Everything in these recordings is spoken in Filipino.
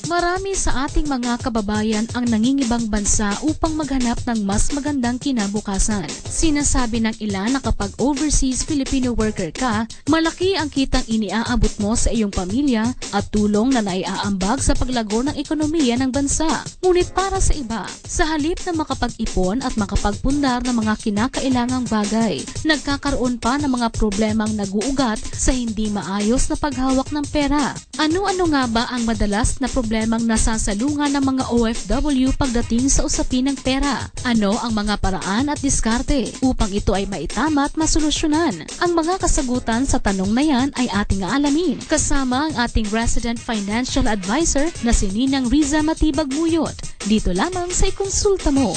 Marami sa ating mga kababayan ang nangingibang bansa upang maghanap ng mas magandang kinabukasan. Sinasabi ng ilan na kapag overseas Filipino worker ka, malaki ang kitang iniaabot mo sa iyong pamilya at tulong na naiaambag sa paglago ng ekonomiya ng bansa. Ngunit para sa iba, sa halip na makapag-ipon at makapagpundar ng mga kinakailangang bagay, nagkakaroon pa ng mga problemang naguugat sa hindi maayos na paghawak ng pera. Ano-ano nga ba ang madalas na problemang nasasalungan ng mga OFW pagdating sa usapin ng pera? Ano ang mga paraan at diskarte upang ito ay maitama at masolusyonan? Ang mga kasagutan sa tanong na yan ay ating aalamin kasama ang ating resident financial advisor na si Ninang Riza Matibag Muyot. Dito lamang sa Ikonsulta Mo.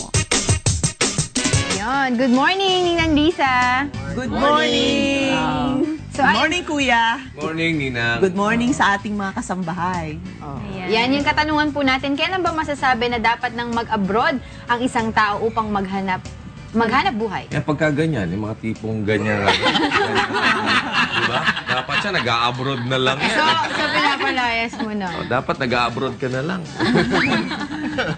Yon. Good morning, Ninang Lisa. Good morning! Good morning, Kuya. Morning, Ninang. Good morning sa ating mga kasambahay. Yan yung katanungan po natin. Kailan ba masasabi na dapat nang mag-abroad ang isang tao upang maghanap buhay? Yan, pagka ganyan, yung mga tipong ganyan. Diba? Dapat siya, nag-a-abroad na lang yan. So pinapalayas mo na. Dapat nag-a-abroad ka na lang.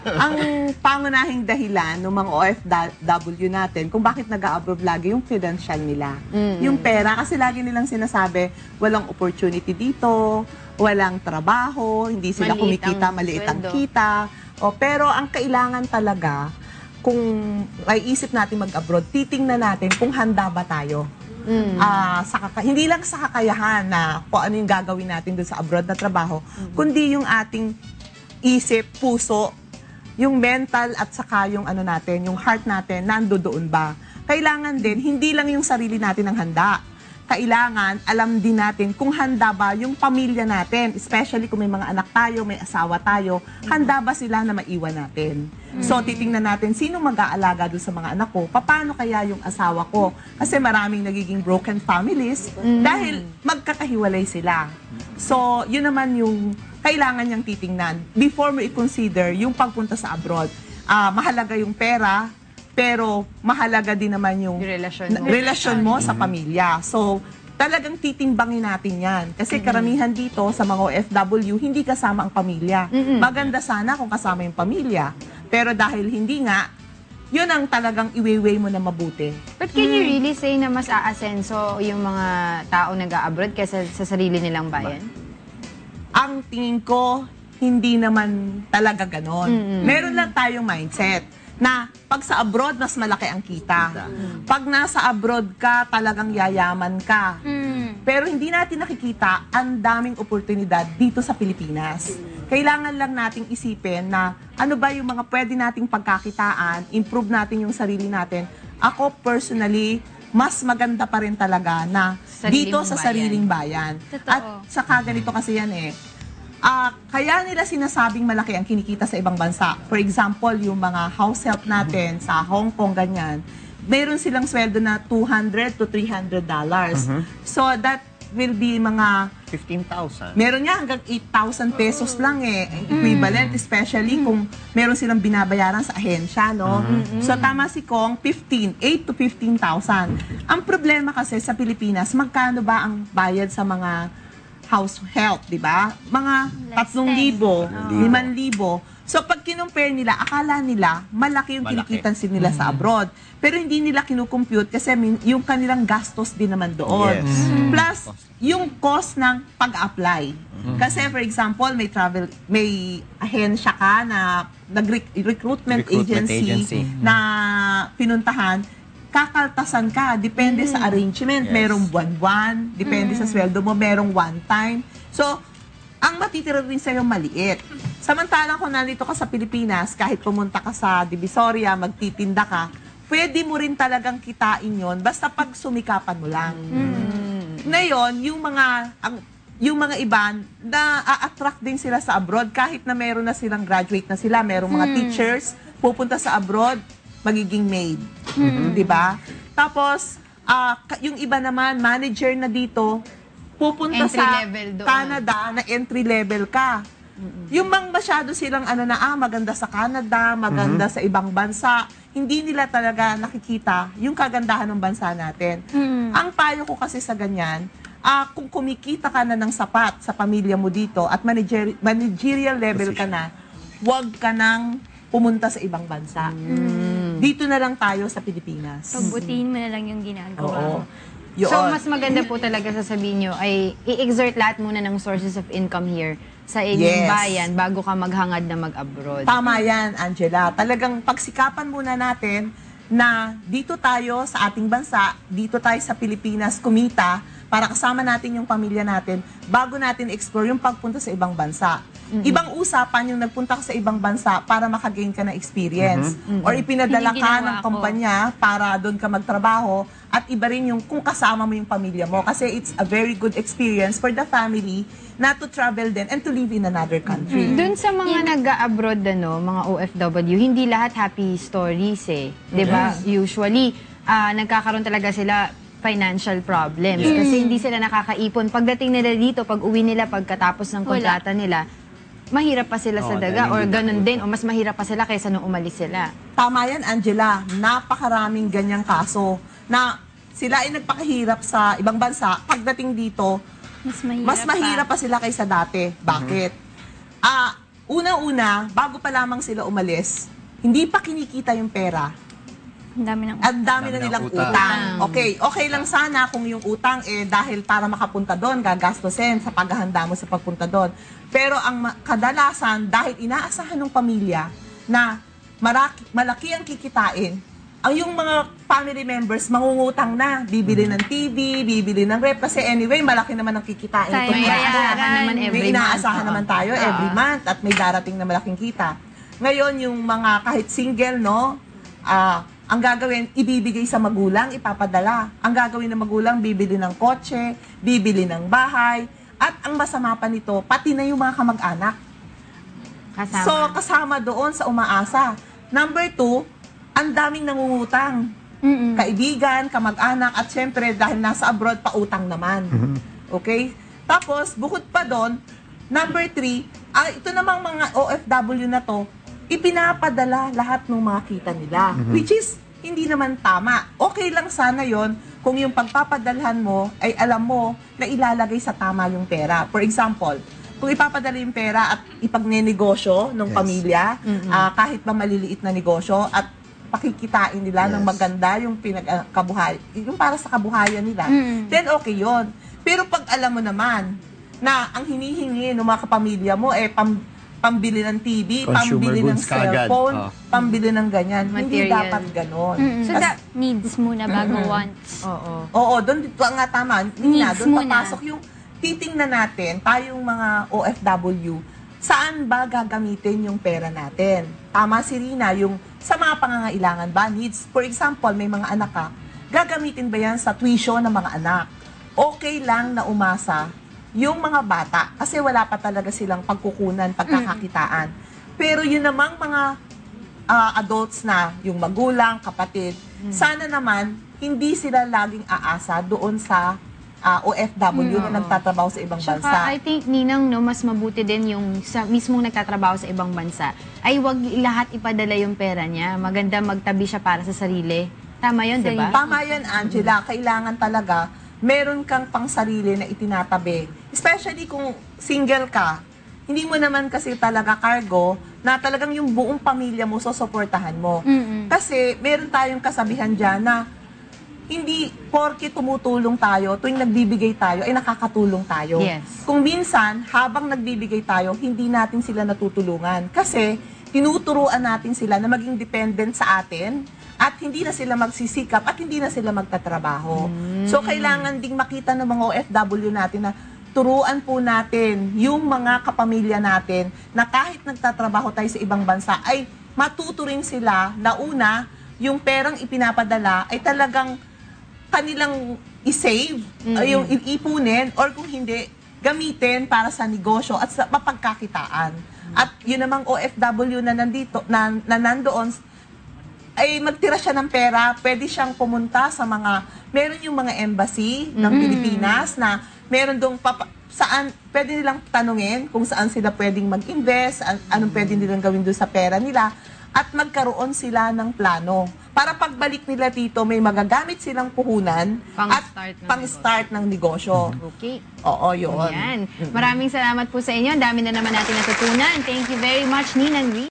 Ang pangunahing dahilan ng mga OFW natin kung bakit nag-a-abroad lagi yung financial nila. Yung pera, kasi lagi nilang sinasabi, walang opportunity dito, walang trabaho, hindi sila kumikita, maliit ang kita. Pero ang kailangan talaga, kung ay isip natin mag-abroad, titingnan natin kung handa ba tayo. Hindi lang sa kakayahan na kung ano yung gagawin natin doon sa abroad na trabaho, kundi yung ating isip, puso, yung mental at saka yung ano natin, yung heart natin, nandoon ba? Kailangan din, hindi lang yung sarili natin ang handa. Kailangan, alam din natin kung handa ba yung pamilya natin, especially kung may mga anak tayo, may asawa tayo, handa ba sila na maiwan natin? So, titingnan natin, sino mag-aalaga doon sa mga anak ko? Paano kaya yung asawa ko? Kasi maraming nagiging broken families dahil magkakahiwalay sila. So, yun naman yung kailangan niyang titingnan before mo i-consider yung pagpunta sa abroad. Mahalaga yung pera, pero mahalaga din naman yung relasyon mo sa pamilya. So, talagang titimbangin natin yan. Kasi karamihan dito sa mga OFW, hindi kasama ang pamilya. Maganda sana kung kasama yung pamilya. Pero dahil hindi nga, yun ang talagang iwe-weigh mo na mabuti. But can you really say na mas aasenso yung mga tao nag-a-abroad kaysa sa sarili nilang bayan? Ang tingin ko, hindi naman talaga ganon. Meron lang tayong mindset na pag sa abroad, mas malaki ang kita. Pag nasa abroad ka, talagang yayaman ka. Pero hindi natin nakikita ang daming oportunidad dito sa Pilipinas. Kailangan lang nating isipin na ano ba yung mga pwede nating pagkakitaan, improve natin yung sarili natin. Ako personally, mas maganda pa rin talaga na dito sa sariling bayan. At saka ganito kasi yan kaya nila sinasabing malaki ang kinikita sa ibang bansa. For example, yung mga house help natin sa Hong Kong, ganyan, mayroon silang sweldo na $200 to $300. So that will be mga 15,000. Meron nga hanggang 8,000 pesos lang equivalent, especially kung meron silang binabayaran sa ahensya, no? So tama si Kong, 8 to 15,000. Ang problema kasi sa Pilipinas, magkano ba ang bayad sa mga house help, di ba? Mga 3,000, 5,000. So, pag kinumpare nila, akala nila malaki yung kinikitan nila sa abroad. Pero hindi nila kinukompute kasi yung kanilang gastos din naman doon. Plus, yung cost ng pag-apply. Kasi, for example, may ahensya ka na recruitment agency na pinuntahan, kakaltasan ka. Depende sa arrangement. Merong buwan-buwan. Depende sa sweldo mo. Merong one time. So, ang matitira rin sa'yo maliit. Samantalang kung nandito ka sa Pilipinas, kahit pumunta ka sa Divisoria, magtitinda ka, pwede mo rin talagang kitain yon basta pag sumikapan mo lang. Ngayon, yung mga iba, na-attract din sila sa abroad kahit na meron na silang graduate na sila. Merong mga teachers, pupunta sa abroad, magiging maid. Diba? Tapos, yung iba naman, manager na dito, pupunta sa Canada na entry level ka. Yung masyado silang maganda sa Canada, maganda sa ibang bansa, hindi nila talaga nakikita yung kagandahan ng bansa natin. Ang payo ko kasi sa ganyan, kung kumikita ka na ng sapat sa pamilya mo dito at managerial level ka na, huwag ka nang pumunta sa ibang bansa. Dito na lang tayo sa Pilipinas. Pagbutihin mo na lang yung ginagawa Oo. mo. Yun. So, mas maganda po talaga sasabihin nyo ay i-exert lahat muna ng sources of income here sa inyong Yes. bayan bago ka maghangad na mag-abroad. Tama yan, Angela. Talagang pagsikapan muna natin na dito tayo sa ating bansa, dito tayo sa Pilipinas kumita para kasama natin yung pamilya natin bago natin explore yung pagpunta sa ibang bansa. Ibang usapan yung nagpunta ka sa ibang bansa para makagain ka ng experience. Or ipinadala Hindi ka ginawa ng ko. kumpanya para doon ka magtrabaho at iba rin yung kung kasama mo yung pamilya mo. Kasi it's a very good experience for the family na to travel din and to live in another country. Doon sa mga nag-abroad mga OFW, hindi lahat happy stories eh. 'Di ba? Usually, nagkakaroon talaga sila financial problems kasi hindi sila nakakaipon. Pagdating nila dito, pag uwi nila pagkatapos ng kontrata nila, mahirap pa sila sa daga or ganun din o mas mahirap pa sila kaysa nung umalis sila. Tama yan, Angela. Napakaraming ganyang kaso na sila ay nagpakahirap sa ibang bansa. Pagdating dito, mas mahirap pa sila kaysa dati. Bakit? Una-una, bago pa lamang sila umalis, hindi pa kinikita yung pera. Ang dami ng At dami na nilang utang. Okay lang sana kung yung utang dahil para makapunta doon, gagastusin sa paghahanda mo sa pagpunta doon. Pero ang kadalasan, dahil inaasahan ng pamilya na malaki ang kikitain, ang yung mga family members mangungutang na, bibili ng TV, bibili ng rep, kasi anyway, malaki naman ang kikitain. Tayo May inaasahan naman every May month. inaasahan naman tayo every month at may darating na malaking kita. Ngayon, yung mga kahit single, no, ang gagawin, ibibigay sa magulang, ipapadala. Ang gagawin ng magulang, bibili ng kotse, bibili ng bahay, at ang masama pa nito, pati na yung mga kamag-anak. Kasama. So, kasama doon sa umaasa. Number 2, ang daming nangungutang. Kaibigan, kamag-anak, at syempre, dahil nasa abroad, pautang naman. Okay? Tapos, bukod pa doon, number 3, ito namang mga OFW na to, ipinapadala lahat ng mga kita nila. Which is, hindi naman tama. Okay lang sana yon kung yung pagpapadalhan mo ay alam mo na ilalagay sa tama yung pera. For example, kung ipapadala yung pera at ipagnenegosyo ng pamilya, kahit ba maliliit na negosyo, at pakikitain nila ng maganda yung pinagkabuhay, yung para sa kabuhayan nila, then okay yon. Pero pag alam mo naman na ang hinihingi ng mga kapamilya mo pambili ng TV, Consumer pambili ng goods kagad. cellphone, pambili ng ganyan. Hindi Material. dapat ganon. So, needs muna bago wants. Oo. Doon dito nga tama. Nina, Needs doon muna. papasok yung titingnan natin, tayong mga OFW, saan ba gagamitin yung pera natin? Tama si Rina, yung sa mga pangangailangan ba, needs. For example, may mga anak ka, gagamitin ba yan sa tuition ng mga anak? Okay lang na umasa yung mga bata, kasi wala pa talaga silang pagkukunan, pagkakakitaan. Pero yun namang mga adults na, yung magulang, kapatid, sana naman, hindi sila laging aasa doon sa OFW na nagtatrabaho sa ibang Tsaka, bansa. I think, Ninang, no, mas mabuti din yung sa mismong nagtatrabaho sa ibang bansa, ay wag lahat ipadala yung pera niya. Maganda magtabi siya para sa sarili. Tama yun, di ba? Tama yan, Angela. Kailangan talaga meron kang pangsarili na itinatabi. Especially kung single ka, hindi mo naman kasi talaga cargo na talagang yung buong pamilya mo susuportahan mo. Kasi meron tayong kasabihan dyan na hindi porke tumutulong tayo, tuwing nagbibigay tayo, ay nakakatulong tayo. Yes. Kung minsan, habang nagbibigay tayo, hindi natin sila natutulungan. Kasi tinuturuan natin sila na maging dependent sa atin at hindi na sila magsisikap at hindi na sila magtatrabaho. So, kailangan ding makita ng mga OFW natin na turuan po natin yung mga kapamilya natin na kahit nagtatrabaho tayo sa ibang bansa, ay matuto rin sila na una, yung perang ipinapadala ay talagang kanilang i-save, yung ipunin, or kung hindi, gamitin para sa negosyo at sa mapagkakitaan. At yun namang OFW na nandito, na nandoon, ay magtira siya ng pera, pwede siyang pumunta sa meron yung mga embassy ng Pilipinas na meron dong saan, pwede nilang tanungin kung saan sila pwedeng mag-invest, anong pwede nilang gawin doon sa pera nila. at magkaroon sila ng plano. Para pagbalik nila dito, may magagamit silang puhunan at Pang-start ng pang-start ng negosyo. Okay. Oo, yun. Ayan. Maraming salamat po sa inyo. Ang dami na naman natin natutunan. Thank you very much, Ninang Ree.